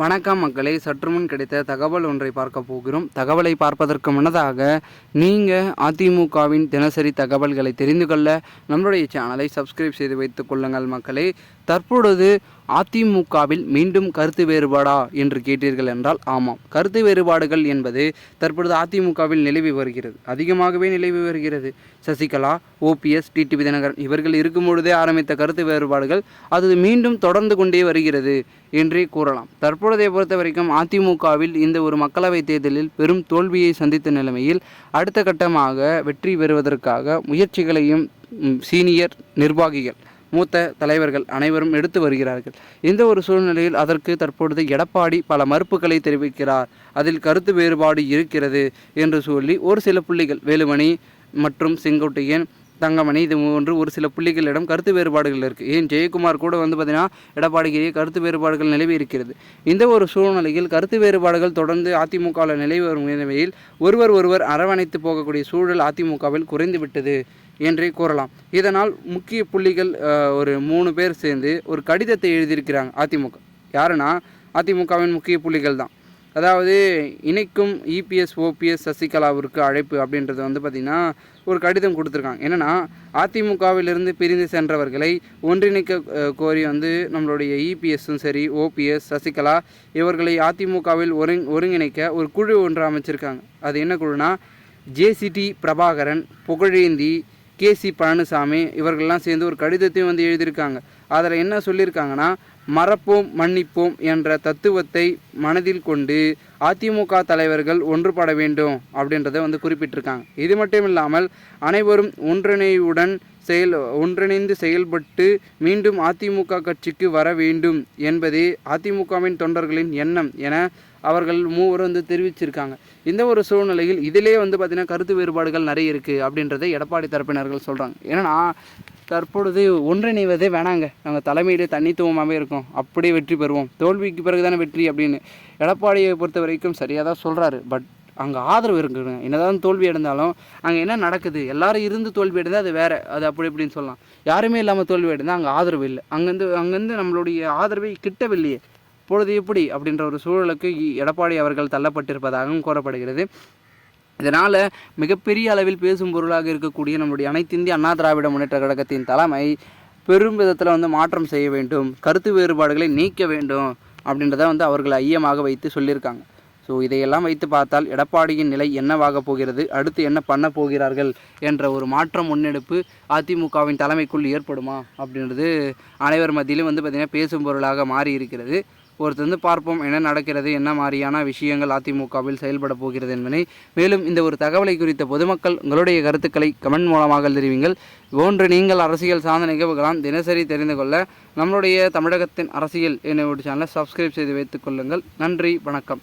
வணக்கம் மக்களே, சற்றுமுன் கிடைத்த தகவல் ஒன்றை பார்க்க போகிறோம். தகவலை பார்ப்பதற்கு முன்னதாக நீங்கள் அதிமுகவின் தினசரி தகவல்களை தெரிந்து கொள்ள நம்மளுடைய சேனலை சப்ஸ்கிரைப் செய்து வைத்துக் கொள்ளுங்கள் மக்களே. தற்பொழுது அதிமுகவில் மீண்டும் கருத்து வேறுபாடா என்று கேட்டீர்கள் என்றால் ஆமாம், கருத்து வேறுபாடுகள் என்பது தற்பொழுது அதிமுகவில் நிலவி வருகிறது, அதிகமாகவே நிலவி வருகிறது. சசிகலா, ஓபிஎஸ், டிடிவி தினகரன் இவர்கள் இருக்கும் பொழுதே ஆரம்பித்த கருத்து வேறுபாடுகள் அது மீண்டும் தொடர்ந்து கொண்டே வருகிறது என்றே கூறலாம். தற்பொழுதைய பொறுத்த வரைக்கும் அதிமுகவில் இந்த ஒரு மக்களவைத் தேர்தலில் பெரும் தோல்வியை சந்தித்த நிலைமையில் அடுத்த கட்டமாக வெற்றி பெறுவதற்காக முயற்சிகளையும் சீனியர் நிர்வாகிகள், மூத்த தலைவர்கள் அனைவரும் எடுத்து வருகிறார்கள். இந்த ஒரு சூழ்நிலையில் அதற்கு தற்பொழுது எடப்பாடி பல மறுப்புகளை தெரிவிக்கிறார். அதில் கருத்து வேறுபாடு இருக்கிறது என்று சொல்லி ஒரு சில புள்ளிகள், வேலுமணி மற்றும் செங்கோட்டையன், தங்கமணி, இது போன்று ஒரு சில புள்ளிகளிடம் கருத்து வேறுபாடுகள் இருக்குது. ஏன் ஜெயக்குமார் கூட பார்த்திங்கன்னா எடப்பாடிக்கு கருத்து வேறுபாடுகள் நிலவி இருக்கிறது. இந்த ஒரு சூழ்நிலையில் கருத்து வேறுபாடுகள் தொடர்ந்து அதிமுகவில் நிலவி வரும் நிலைமையில் ஒருவர் அரவணைத்து போகக்கூடிய சூழல் அதிமுகவில் குறைந்து விட்டது என்றே கூறலாம். இதனால் முக்கிய புள்ளிகள் ஒரு 3 பேர் சேர்ந்து ஒரு கடிதத்தை எழுதியிருக்கிறாங்க அதிமுக. யாருன்னா அதிமுகவின் முக்கிய புள்ளிகள் தான். அதாவது இணைக்கும் இபிஎஸ் ஓபிஎஸ் சசிகலாவிற்கு அழைப்பு அப்படின்றது பார்த்திங்கன்னா ஒரு கடிதம் கொடுத்துருக்காங்க. என்னென்னா அதிமுகவிலிருந்து பிரிந்து சென்றவர்களை ஒன்றிணைக்க கோரி நம்மளுடைய இபிஎஸும் சரி, ஓபிஎஸ், சசிகலா இவர்களை அதிமுகவில் ஒருங்கிணைக்க ஒரு குழு ஒன்று அமைச்சிருக்காங்க. அது என்ன குழுனா ஜேசிடி பிரபாகரன், புகழேந்தி, கேசி பழனிசாமி இவர்கள்லாம் சேர்ந்து ஒரு கடிதத்தையும் எழுதியிருக்காங்க. அதில் என்ன சொல்லியிருக்காங்கன்னா, மறப்போம் மன்னிப்போம் என்ற தத்துவத்தை மனதில் கொண்டு அதிமுக தலைவர்கள் ஒன்றுபட வேண்டும் அப்படின்றத குறிப்பிட்டிருக்காங்க. இது மட்டும் இல்லாமல் அனைவரும் ஒன்றிணைந்து செயல்பட்டு மீண்டும் அதிமுக கட்சிக்கு வர வேண்டும் என்பதே அதிமுகவின் தொண்டர்களின் எண்ணம் என அவர்கள் மூவரும் தெரிவிச்சிருக்காங்க. இந்த ஒரு சூழ்நிலையில் இதிலே பார்த்திங்கன்னா கருத்து வேறுபாடுகள் நிறைய இருக்குது அப்படின்றத எடப்பாடி தரப்பினர்கள் சொல்கிறாங்க. ஏன்னா தற்பொழுது ஒன்றிணைவதே வேணாங்க, நாங்கள் தலைமையிலே தனித்துவமாகவே இருக்கோம், அப்படியே வெற்றி பெறுவோம், தோல்விக்கு பிறகு தானே வெற்றி அப்படின்னு எடப்பாடியை பொறுத்த வரைக்கும் சரியாக தான் சொல்கிறாரு. பட் அங்கே ஆதரவு இருக்குங்க. என்னதான் தோல்வி அடைந்தாலும் அங்கே என்ன நடக்குது, எல்லாரும் இருந்து தோல்வி அடைந்தால் அது வேறு, அது அப்படி இப்படின்னு சொல்லலாம். யாருமே இல்லாமல் தோல்வி அடைந்தால் அங்கே ஆதரவு இல்லை, அங்கேருந்து நம்மளுடைய ஆதரவை கிட்டவில்லையே, இப்பொழுது எப்படி அப்படின்ற ஒரு சூழலுக்கு எடப்பாடி அவர்கள் தள்ளப்பட்டிருப்பதாகவும் கூறப்படுகிறது. இதனால் மிகப்பெரிய அளவில் பேசும் பொருளாக இருக்கக்கூடிய நம்முடைய அனைத்து இந்திய அண்ணா திராவிட முன்னேற்ற கழகத்தின் தலைமை பெரும் விதத்தில் மாற்றம் செய்ய வேண்டும், கருத்து வேறுபாடுகளை நீக்க வேண்டும் அப்படின்றத அவர்கள் ஐயமாக வைத்து சொல்லியிருக்காங்க. ஸோ இதையெல்லாம் வைத்து பார்த்தால் எடப்பாடியின் நிலை என்னவாக போகிறது, அடுத்து என்ன பண்ண போகிறார்கள் என்ற ஒரு மாற்றம் முன்னெடுப்பு அதிமுகவின் தலைமைக்குள் ஏற்படுமா அப்படின்றது அனைவர் மத்தியிலும் பார்த்திங்கன்னா பேசும் பொருளாக மாறி இருக்கிறது. பொறுத்து பார்ப்போம் என்ன நடக்கிறது, என்ன மாதிரியான விஷயங்கள் அதிமுகவில் செயல்பட போகிறது என்பதை. மேலும் இந்த ஒரு தகவலை குறித்த பொதுமக்கள் உங்களுடைய கருத்துக்களை கமெண்ட் மூலமாக தெரிவிங்கள். போன்று நீங்கள் அரசியல் சார்ந்த நிகழ்வுகளாம் தினசரி தெரிந்து கொள்ள நம்மளுடைய தமிழகத்தின் அரசியல் என்னுடைய சேனலை சப்ஸ்கிரைப் செய்து வைத்துக் கொள்ளுங்கள். நன்றி, வணக்கம்.